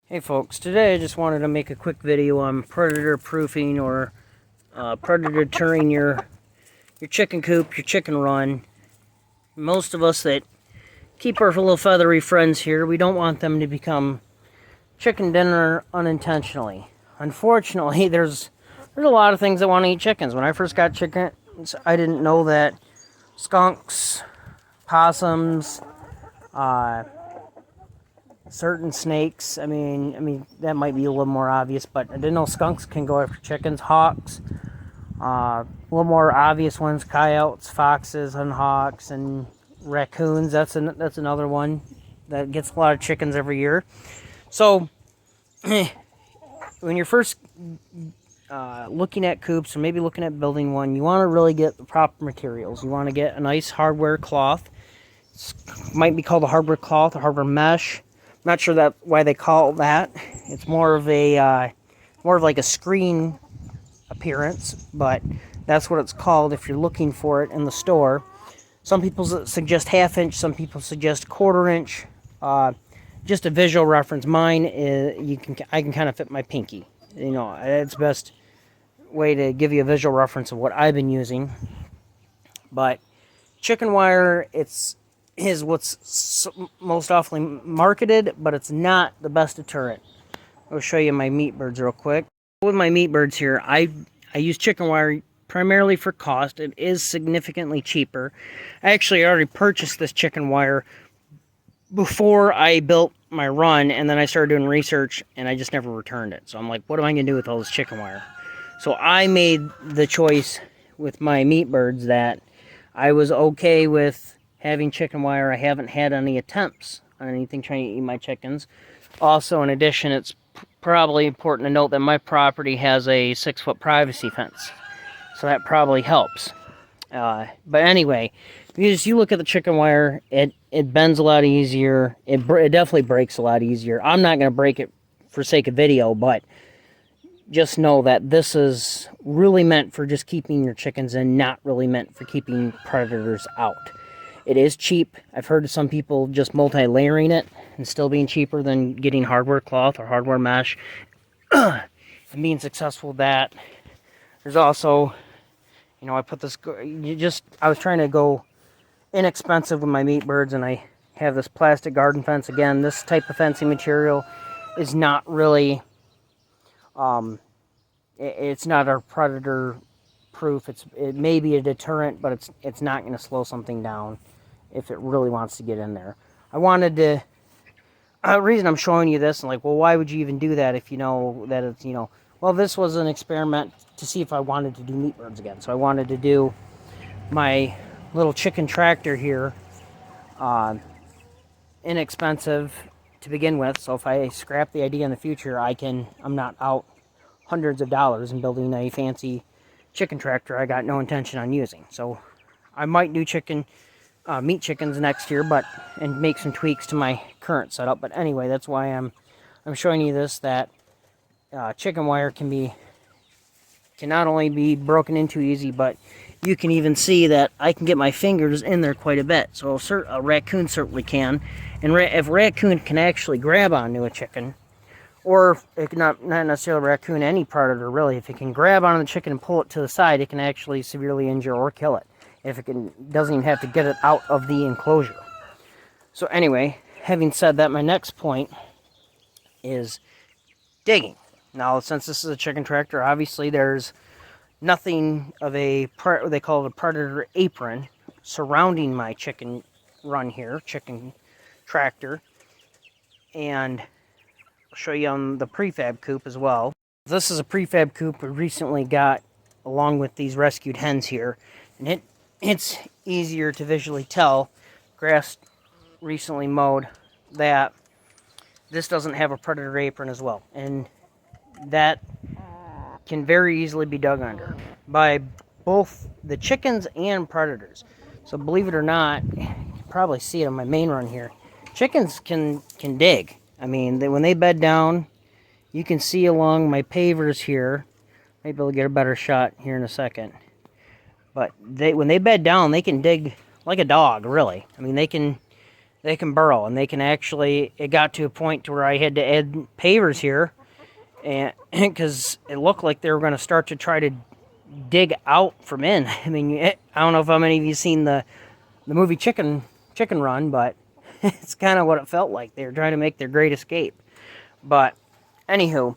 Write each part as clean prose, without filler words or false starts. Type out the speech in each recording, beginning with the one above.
Hey folks, today I just wanted to make a quick video on predator proofing or predator deterring your chicken coop, your chicken run. Most of us that keep our little feathery friends here, we don't want them to become chicken dinner unintentionally. Unfortunately, there's a lot of things that want to eat chickens. When I first got chickens, I didn't know that skunks, possums, certain snakes. I mean that might be a little more obvious, but I didn't know skunks can go after chickens. Hawks, a little more obvious ones: coyotes, foxes, and hawks, and raccoons. That's another one that gets a lot of chickens every year. So when you're first looking at coops or maybe looking at building one, you want to really get the proper materials. You want to get a nice hardware cloth. Might be called a hardware cloth or hardware mesh. I'm not sure why they call it that. It's more of like a screen appearance, but that's what it's called if you're looking for it in the store. Some people suggest half-inch, some people suggest quarter-inch. Just a visual reference. Mine is I can kind of fit my pinky. You know, it's the best way to give you a visual reference of what I've been using. But chicken wire, is what's most often marketed, but it's not the best deterrent. I'll show you my meat birds real quick. With my meat birds here, I use chicken wire primarily for cost. It is significantly cheaper. I actually already purchased this chicken wire before I built my run, and then I started doing research, and I just never returned it. So I'm like, what am I going to do with all this chicken wire? So I made the choice with my meat birds that I was okay with having chicken wire. I haven't had any attempts on anything trying to eat my chickens. Also, in addition, it's probably important to note that my property has a 6-foot privacy fence, so that probably helps. But anyway, because you look at the chicken wire, it bends a lot easier. It definitely breaks a lot easier. I'm not going to break it for sake of video, but just know that this is really meant for just keeping your chickens and not really meant for keeping predators out. It is cheap. I've heard of some people just multi-layering it and still being cheaper than getting hardware cloth or hardware mesh and being successful with that. There's also, you know, I was trying to go inexpensive with my meat birds, and I have this plastic garden fence. Again, this type of fencing material is not really, it's not a predator proof. It may be a deterrent, but it's not going to slow something down if it really wants to get in there. I wanted to, the reason I'm showing you this, and like, well, why would you even do that if you know that it's, well, this was an experiment to see if I wanted to do meat birds again. So I wanted to do my little chicken tractor here, inexpensive to begin with. So if I scrap the idea in the future, I'm not out hundreds of dollars in building a fancy chicken tractor I got no intention on using. So I might do meat chickens next year, and make some tweaks to my current setup. But anyway, that's why I'm showing you this, that chicken wire can not only be broken into easy, but you can even see that I can get my fingers in there quite a bit. So a raccoon certainly can. And if a raccoon can actually grab onto a chicken, or not necessarily a raccoon, any predator really, if it can grab onto the chicken and pull it to the side, it can actually severely injure or kill it. If it doesn't even have to get it out of the enclosure. So anyway, having said that, my next point is digging. Now, since this is a chicken tractor, obviously there's nothing of what they call a predator apron surrounding my chicken run here, chicken tractor. And I'll show you on the prefab coop as well. This is a prefab coop we recently got along with these rescued hens here. And it's easier to visually tell, grass recently mowed, that this doesn't have a predator apron as well. And that can very easily be dug under by both the chickens and predators. So believe it or not, you can probably see it on my main run here. Chickens can dig. I mean, when they bed down, you can see along my pavers here. Maybe I'll get a better shot here in a second. But when they bed down, they can dig like a dog, really. I mean, they can they can burrow, and they can actually, it got to a point to where I had to add pavers here, and because it looked like they were going to start to try to dig out from in. I mean, I don't know if how many of you seen the movie Chicken Run, but it's kind of what it felt like. They were trying to make their great escape. But anywho,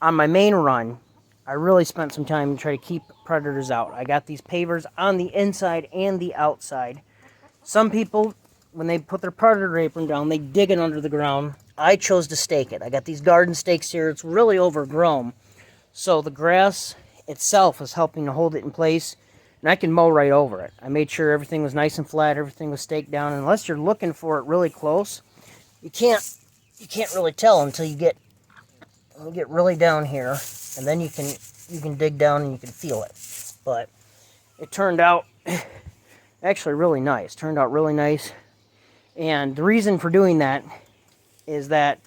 on my main run, I really spent some time to try to keep predators out. I got these pavers on the inside and the outside. Some people, when they put their predator apron down, they dig it under the ground. I chose to stake it. I got these garden stakes here. It's really overgrown, so the grass itself is helping to hold it in place, and I can mow right over it. I made sure everything was nice and flat, everything was staked down. And unless you're looking for it really close, you can't really tell until you get really down here, and then you can dig down and you can feel it. But it turned out actually really nice. Turned out really nice. And the reason for doing that is that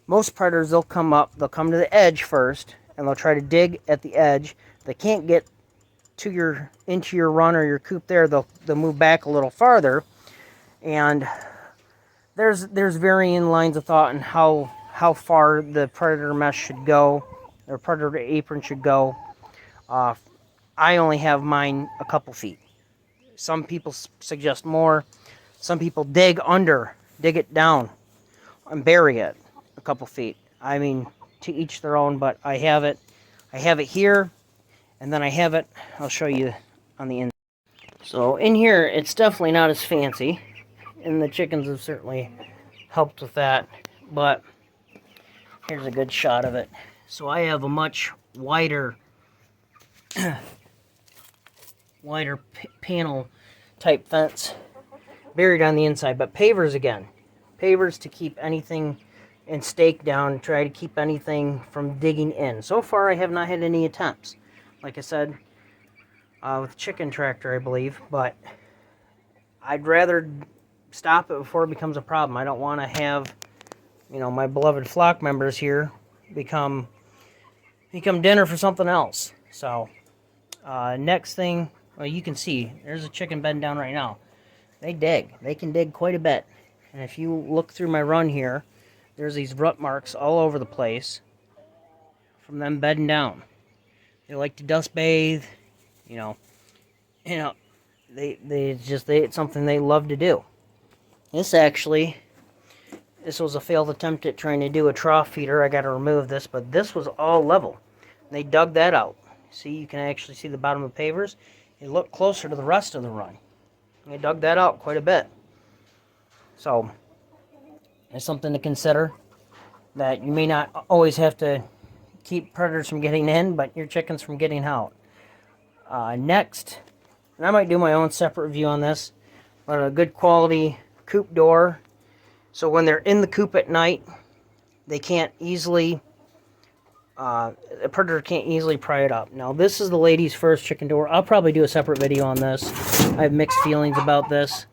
most predators, they'll come to the edge first, and they'll try to dig at the edge. If they can't get into your run or your coop there, they'll move back a little farther. And there's varying lines of thought on how far the predator mesh should go, or predator apron should go. I only have mine a couple feet. Some people suggest more. Some people dig it down, and bury it a couple feet. I mean, to each their own, but I have it here, and then I have it, I'll show you on the inside. So in here, it's definitely not as fancy, and the chickens have certainly helped with that, but here's a good shot of it. So I have a much wider panel type fence buried on the inside, but pavers again. Pavers to keep anything and stake down, try to keep anything from digging in. So far I have not had any attempts, like I said, with chicken tractor, I believe, but I'd rather stop it before it becomes a problem. I don't want to have, my beloved flock members here become dinner for something else. So next thing, well, you can see there's a chicken bedding down right now. They can dig quite a bit, and if you look through my run here, there's these rut marks all over the place from them bedding down. They like to dust bathe, it's something they love to do. This was a failed attempt at trying to do a trough feeder. I got to remove this, but this was all level. They dug that out. See, you can actually see the bottom of the pavers. They look closer to the rest of the run. They dug that out quite a bit. So, it's something to consider, that you may not always have to keep predators from getting in, but your chickens from getting out. Next, and I might do my own separate review on this, but a good quality coop door. So when they're in the coop at night, they can't easily, a predator can't easily pry it up. Now this is the ladies' first chicken door. I'll probably do a separate video on this. I have mixed feelings about this.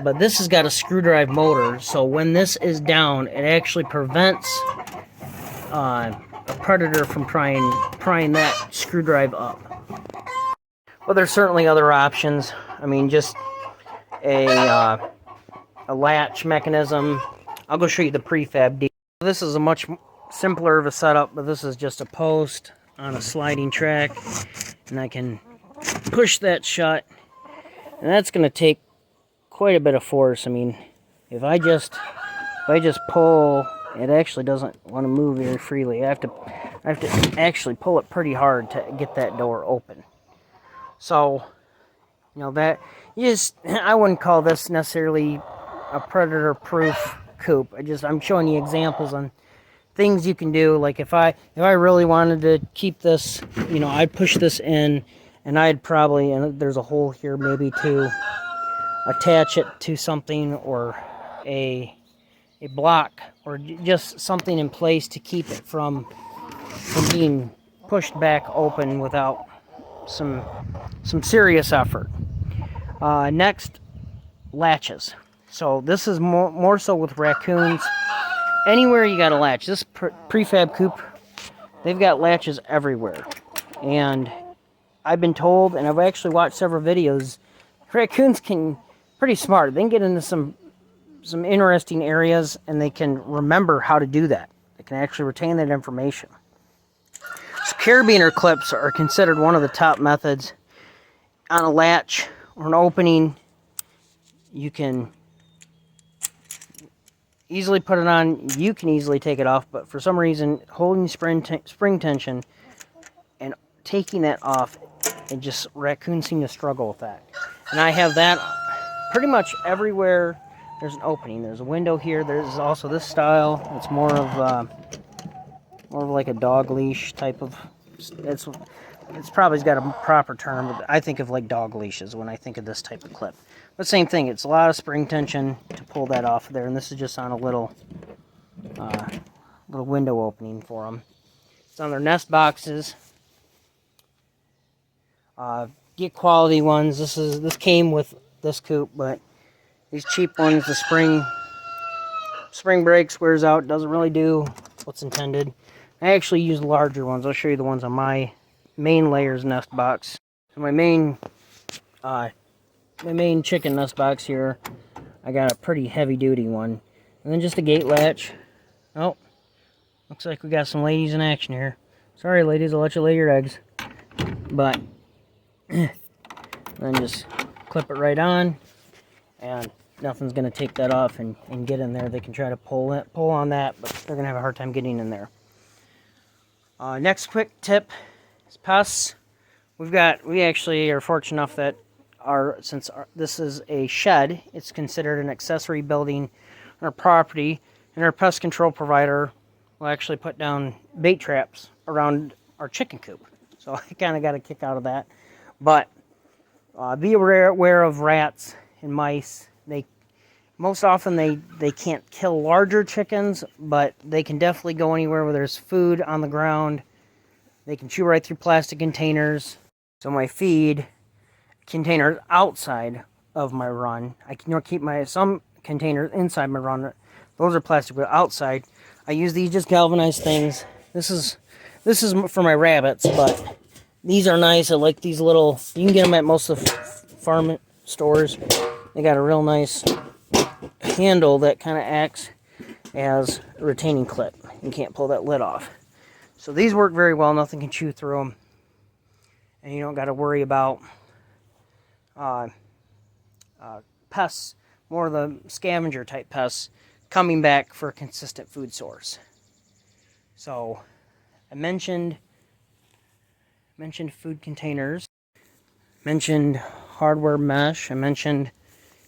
But this has got a screw drive motor, so when this is down, it actually prevents a predator from prying that screw drive up. Well, there's certainly other options. I mean, just a latch mechanism. I'll go show you the prefab deal. This is a much simpler of a setup, but this is just a post on a sliding track, and I can push that shut, and that's going to take quite a bit of force. I mean, if I just pull, it actually doesn't want to move very freely. I have to actually pull it pretty hard to get that door open. So, I wouldn't call this necessarily a predator-proof coop. I'm showing you examples on things you can do. Like if I really wanted to keep this, I'd push this in, and I'd probably, and there's a hole here maybe to attach it to something, or a block, or just something in place to keep it from being pushed back open without some serious effort. Next, latches. So this is more so with raccoons. Anywhere you got a latch. This prefab coop, they've got latches everywhere. And I've been told, and I've actually watched several videos, raccoons can pretty smart. They can get into some some interesting areas, and they can remember how to do that. They can actually retain that information. So carabiner clips are considered one of the top methods. On a latch or an opening, you can easily put it on. You can easily take it off, but for some reason, holding spring tension and taking that off, raccoons seem to struggle with that. And I have that pretty much everywhere there's an opening. There's a window here. There's also this style. It's more of like a dog leash type of. It's probably got a proper term, but I think of like dog leashes when I think of this type of clip. But same thing, it's a lot of spring tension to pull that off of there, and this is just on a little window opening for them. It's on their nest boxes. Get quality ones. This came with this coop, but these cheap ones, the spring breaks, wears out, doesn't really do what's intended. I actually use larger ones. I'll show you the ones on my main layers nest box. So my main chicken nest box here, I got a pretty heavy duty one, and then just a gate latch. Oh, looks like we got some ladies in action here. Sorry ladies, I'll let you lay your eggs, but then just clip it right on, and nothing's gonna take that off and get in there. They can try to pull on that, but they're gonna have a hard time getting in there. Next quick tip is pests. We actually are fortunate enough that since this is a shed, it's considered an accessory building on our property, and our pest control provider will actually put down bait traps around our chicken coop. So I kind of got a kick out of that. But be aware of rats and mice. Most often they can't kill larger chickens, but they can definitely go anywhere where there's food on the ground. They can chew right through plastic containers. So my feed containers outside of my run. I can keep some containers inside my run. Those are plastic, but outside I use these just galvanized things. This is for my rabbits, but these are nice. I like these little. You can get them at most of the farm stores. They got a real nice handle that kind of acts as a retaining clip. You can't pull that lid off. So these work very well. Nothing can chew through them, and you don't got to worry about pests, more of the scavenger type pests, coming back for a consistent food source. So I mentioned feed containers, mentioned hardware mesh, I mentioned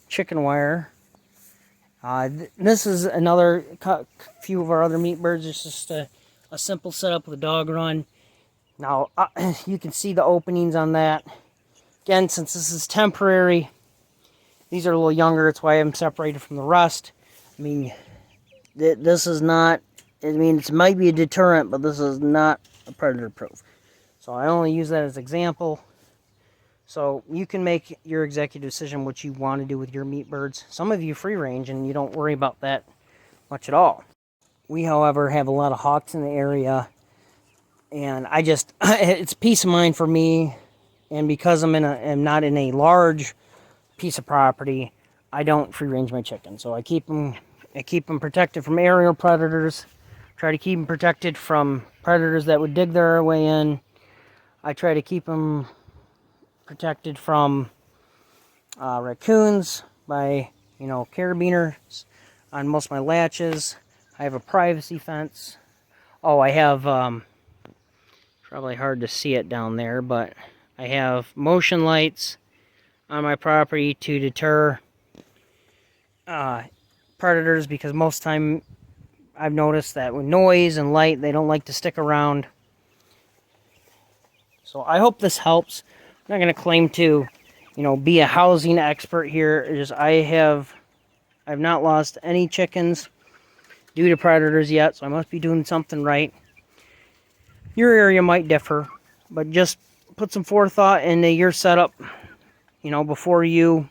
chicken wire. This is another few of our other meat birds. It's just a simple setup with a dog run. Now you can see the openings on that. Again, since this is temporary, these are a little younger. It's why I'm separated from the rest. I mean, this is not. I mean, it might be a deterrent, but this is not a predator proof. So I only use that as an example. So you can make your executive decision what you want to do with your meat birds. Some of you free range and you don't worry about that much at all. We, however, have a lot of hawks in the area, and it's peace of mind for me. And because I'm not in a large piece of property, I don't free range my chickens. So I keep them protected from aerial predators. Try to keep them protected from predators that would dig their way in. I try to keep them protected from raccoons by, carabiners on most of my latches. I have a privacy fence. Oh, I have, probably hard to see it down there, but I have motion lights on my property to deter predators, because most time I've noticed that with noise and light, they don't like to stick around. So I hope this helps. I'm not going to claim to, be a housing expert here. I've not lost any chickens due to predators yet, so I must be doing something right. Your area might differ, but just put some forethought into your setup, before you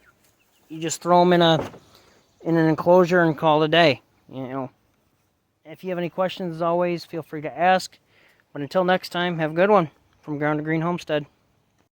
just throw them in an enclosure and call it a day. If you have any questions, as always, feel free to ask. But until next time, have a good one. From Ground to Green Homestead.